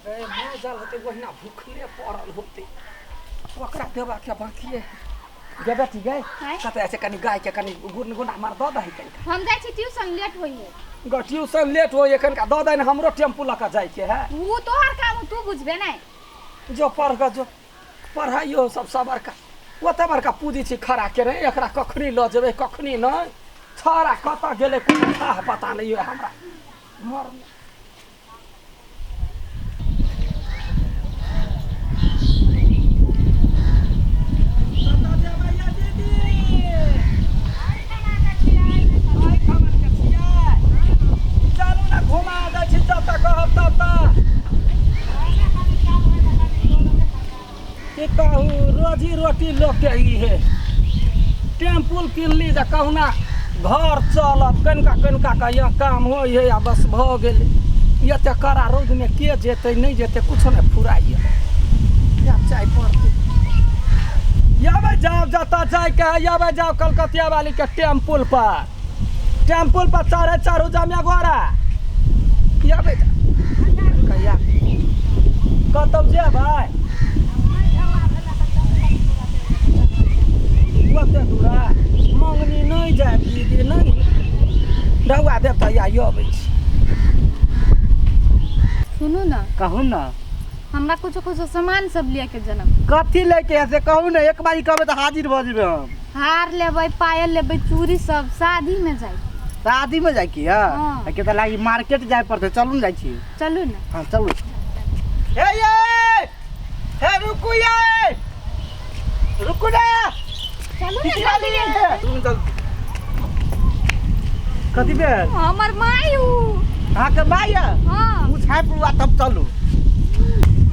मैं जल होते वहिना भूखले पड़ल होते ओकरा देबा के बाकी है गे बेटी गए कते ऐसे कनी गाय के कनी गुना मार द दही कनी हम जाय छी ट्यूशन लेट होई है ग ट्यूशन लेट होई एखन का द दही न हमरो टेम्पू लका जाय के है वो तोहर काम तू बुझबे नै जो पढ़ ग जो पढ़ाइयो सब बड़का ओते बड़का पूजी छी खड़ा के रे एकरा कखनी ल जेबे कखनी न छारा कता गेले कोन पता नहीं है हमरा मर रोजी रोटी लोग के ही है टेम्पुल किन ली जा कहूना घर चलत कनका का यह काम हो है या बस भ गेल ये ते करा रोद में के जेते नहीं जेते कुछ नहीं फुराइए या चाय पड़ती याबे जाओ जाता जाए के याबे जाओ कलकतिया वाली के टेम्पुल पर चारे चारू जामिया गोरा याबे कहिया कतौ जे भाई ओते दूरा मंगनी नहीं जाए दीदी नहीं ढौआ देता या अबै छी सुनू ना कहू ना हमरा कुछ सामान सब लिए के जनम कथी लेके ऐसे कहू ना एक बारी कहबे तो हाजिर भ जेबे हम हार लेबै पायल लेबै चूड़ी सब शादी में जाई शादी में जाय की है के त लागी मार्केट जाय पड़ते चलू न जाय छी चलू ना हां चलू हे रुकू ये रुकू ना चलू ना जल्दी चल कथी बे हमर मायू हां के माया हां पूछाय पुआ तब चलू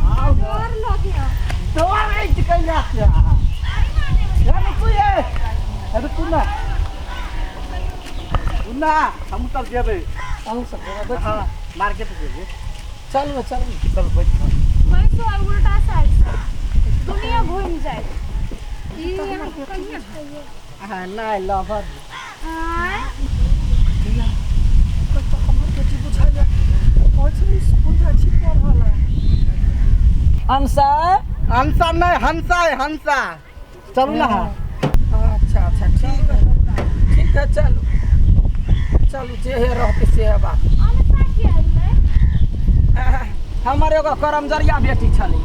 आओ डर लगे तो आइ कहिया से हे रुकू ये रुकू ना ना हम तब जेबे हम सब हां मार्केट जेबे चल चल बैठ मैं तो उल्टा साइड दुनिया घूम जाए ई हम कन्या हां नहीं लवर हां तो हमर बेटी बुझाइया ओछली स्कूल जा छी पढ़ला हंसा नहीं हंसा है हंसा चलू ना अच्छा ठीक है चलो जे है रहते से है बात हमारे एगो करमजरिया बेटी छली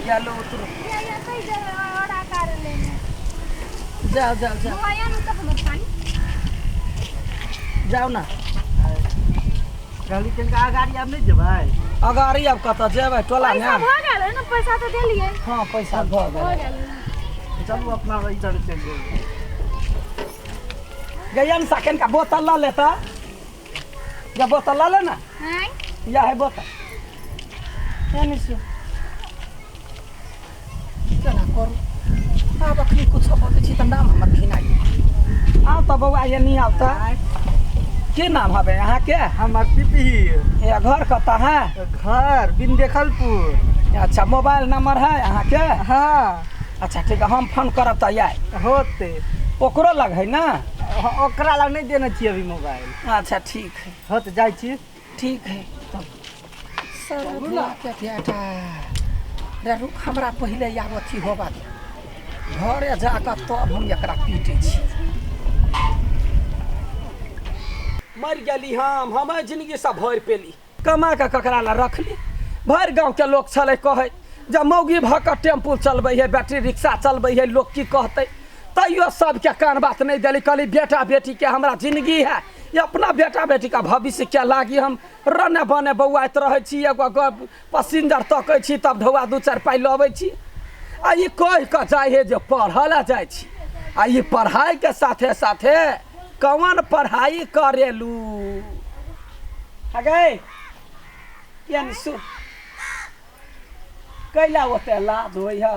ये लो उतरो जाओ जाओ ना गाड़ी के गाड़ी अब नहीं जेबै अगाड़ी अब कत जेबै टोला में पैसा भ गेल ना पैसा तो देलिए हां पैसा भ गेल चलू अपना इधर चल जेबै गयन सेकंड का बोतल ला लेता या बोतल ला लेना हैं या है बोतल या निसी चला करू अब अखनी कुछ बोले छी त नाम हमर घिनाई आओ त बउआ ये नहीं आवता के नाम हवे यहाँ के हमर पिपी ये घर कता है घर बिंदेखलपुर अच्छा मोबाइल नंबर है यहाँ के हाँ अच्छा ठीक है हम फोन करब त आए होते ओकरो लग है ना ओकरा लग नहीं देना चाहिए अभी मोबाइल अच्छा ठीक है होत जाय छी ठीक है तब सर के बेटा रे रुक हमरा पहले आब अथी होबा दे घरे जाकर तब हम एकरा पीटे छी मर गेली हम जिंदगी से भर पेली कमा के ककरा ला रखली भर गांव के लोग चले कहे जब मौगी भक टेम्पू चलबै है बैटरी रिक्शा चलबै है लोग की कहते तैयो सबके कान बात नहीं दिली कहली बेटा बेटी के हमरा जिंदगी है ये अपना बेटा बेटी का भविष्य क्या लागी हम रने बने बौआइत रहे छी एगो पैसेंजर तकै छी तब ढौआ 2-4 पाई लबै छी आ ई कह के जाय है जे पढ़ला जाय छी आ ई पढ़ाई के साथे साथे कौन पढ़ाई करेलू अगे यानी सु कैला ओते लाज होई है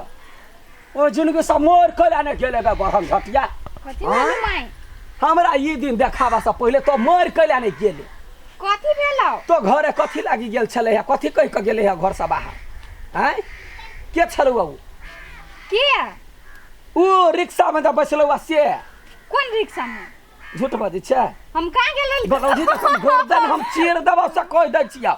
ओ जिनके सब मोर कैला ने गेले बे बहन घटिया कथी मालूम है हमरा ई दिन देखावा से पहले तो मोर कैला ने गेले कथी भेलौ तो घरे कथी लागी गेल छले है कथी कह के गेले है घर से बाहर हैं के छलौ उ के ओ रिक्शा में जब बैसलौ से कोन रिक्शा में झूठ बजै छै हम कहाँ गेल बलौजी तो गर्दन हम चीर देबौ से कह दै छियै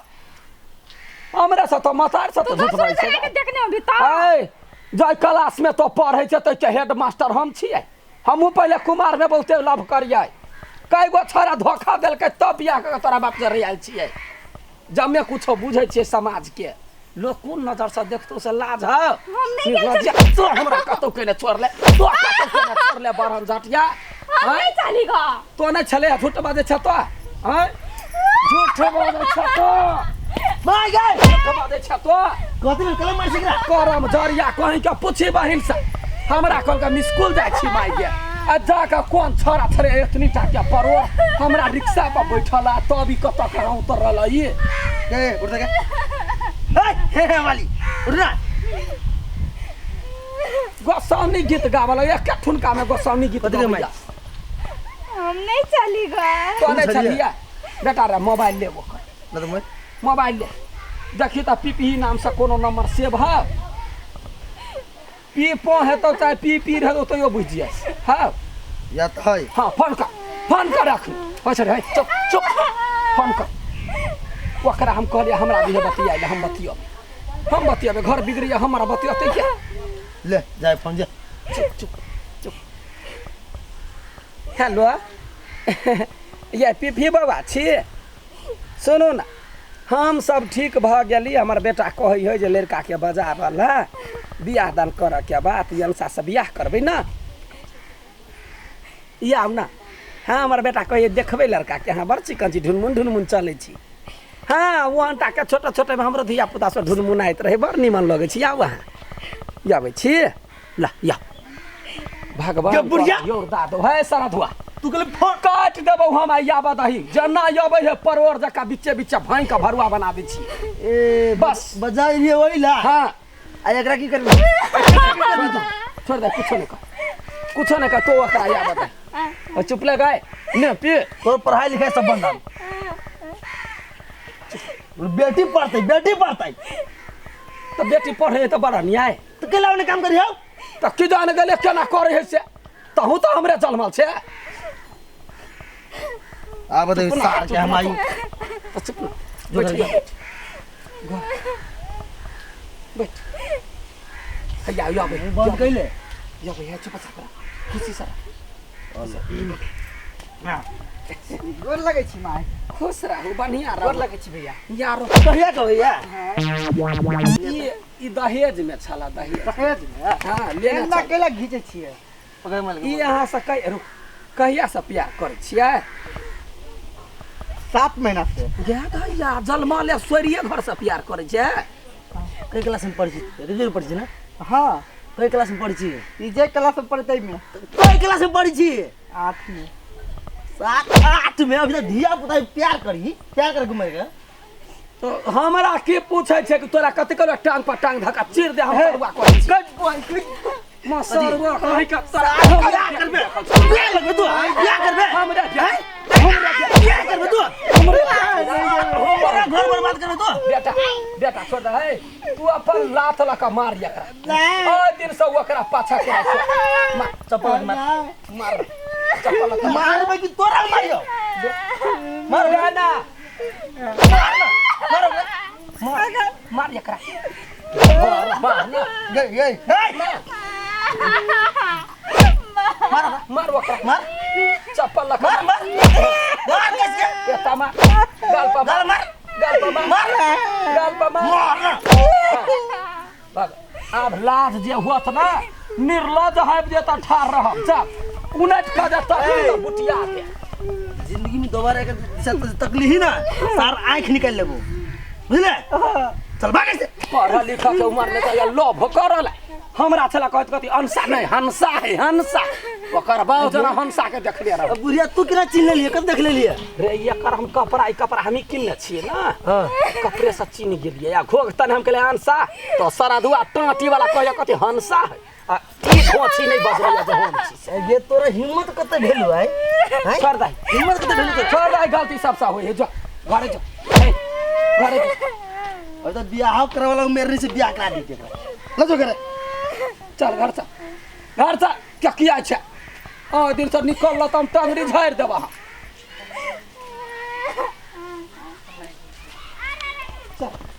हमरा से तो मतार से तो झूठ बजै छै देखने अभी तक ए जाय क्लास में तो पढ़ै छै त हेड मास्टर हम छियै हमहू पहले कुमार में बहुते लाभ करियै कई गो छोरा धोखा देलकै तब बियाह के तोरा बाप जरे आयल छियै जब मैं कुछो बुझै छियै समाज के लोग कोन नजर से देखतो से लाज है हम नहीं गेल तो हमरा कतौ केने छोड़ ले तो कतौ केने छोड़ ले बरहम जटिया हम नहीं चलेगा तो नहीं छले झूठ बाजे छ तो हैं झूठ बाजे छ तो मार गए झूठ बाजे छ तो कथि में कलम मार सिकरा करम जरिया कहीं के पूछे बहिन से हमरा कल के स्कूल जाय छी माय गे आ जाके कोन छोरा थरे इतनी टा के परो हमरा रिक्शा पर बैठला तभी कत कहां उतरल ये ए उठ के हे वाली उठ ना गोसाउनी गीत गावल एक ठुनका में गोसाउनी गीत कथि के माय हम नहीं चलेगा तो नहीं चलिया बेटा रे मोबाइल ले वो ना तो मैं मोबाइल ले देखी तो पीपी नाम से कोनो नंबर सेव है पी पो है तो चाहे पी रहे तो यो बुझ जाए हाँ या तो है हाँ फोन कर रख अच्छा रे चुप चुप फोन कर ओकरा हम कहलिए हमरा भी बतिया हम बतियाबे घर बिगड़िया हमारा बतियाते क्या ले जाए फोन जा चुप चुप चुप हेलो ये पीपी बाबा छी सुनो ना हम सब ठीक भ गेली हमर बेटा कहै है जे लड़का के बजावल है बियाह दान कर के बात यंसा से बियाह करबै ना आउ ना हाँ हमर बेटा कहिए देखबै लड़का के हाँ बड़ चिकन छी ढुनमुन चलै छी हाँ वहाँ के छोटा छोटा में हमरो धिया पुता से ढुनमुनाइत रहे बड़ निमन लगे छी आउ अहाँ आबै छी ला या भगवान योर दादो है सरधुआ तू कहले फोन काट देबौ हम आबा दही जना आबै है परोर जका बीचे बीचे भाई का भरुआ बना दै छी ए बस बजा लिए वही ला हाँ आ एकरा की करबी छोड़ दे कुछ नहीं कर तो ओकरा आबा दे और चुप ले गए ने पी तोर पढ़ाई लिखाई सब बंद डाल बेटी पढ़ते तो बेटी पढ़े तो बड़ा न्याय तो केला वाले काम करियो तो की जाने गले केना करे है से तहू तो हमरे जन्मल छे आ बदे सार के हम आई तो चुप ना बैठ बैठ या बे बंद कइले या बे चुप चुप खुशी सर ना गोर लगे छी माय खुश रहू बढ़िया गोर रहो लगे छी भैया यारो कहिया को भैया ई दहेज में छला दहेज दहेज में हां लेना केना केला घिचे छिए पकड़ मल ई अहाँ से कहिया से प्यार करे छियै 7 महीना से गे गैया जन्मा ले सोरिये घर से प्यार करे छै कई क्लास में पढ़ी छी रिजल्ट पढ़ी छी ना हां कई क्लास में पढ़ी छी ई जे क्लास में पढ़तै में कई क्लास में पढ़ी छी 8 में 7 में अभी तक धिया पुता प्यार कर घुमेगा तो हमरा के पूछे छै कि तोरा कते कर टांग पर टांग धक्का चीर दे हम करवा करे छी गज पॉइंट मसरवा कहि का तोरा क्या करबे क्या करबे तू क्या करबे हमरा क्या करबे तू हमरा घर बर्बाद करबे तू बेटा छोड़ दे है तू अपन लात लका मार या कर ओ दिन से ओकरा पाछा करे छै मार चप्पल मार चप्पल मारबे कि तोरा मारियो मार ना मार या कर मार ये मार ओकरा मार चप्पल लका मार कैसे बेटा मार गाल पर मार गाल पर मार अब लाज जे होत ना निर्लज है जे त ठार रहब जा उनट का जा तक बुटिया के जिंदगी में दोबारा अगर तकली ही ना सार आंख निकाल लेबो बुझले चल भाग से पढ़ा लिखा के उम्र में तो लोभ करल हमरा छला कहत कथि अंसा नहीं हंसा है हंसा ओकर बहुत जना हंसा के देखले रह अब बुढ़िया तू केना चिन्ह लिए कब देख लेलिए रे ये कर हम कपड़ा हम किनले छिए ना कपड़े से चिन्ह गेलिए या घोग तन हम कहले हंसा तो सराधुआ टाटी वाला कह कथि हंसा है ई घोची नहीं बज रहा जे हम छी ये तोरा हिम्मत कते भेलु है छोड़ दे हिम्मत कते भेलु छोड़ दे गलती सब सा होय जो घरे जो घरे अभी तो ब्याह करे वाला मेरे से ब्याह करा दीजिए ना जो करे चल घर से क्या किया छै दिन से निकल लो हम टंगरी झाड़ देबा चल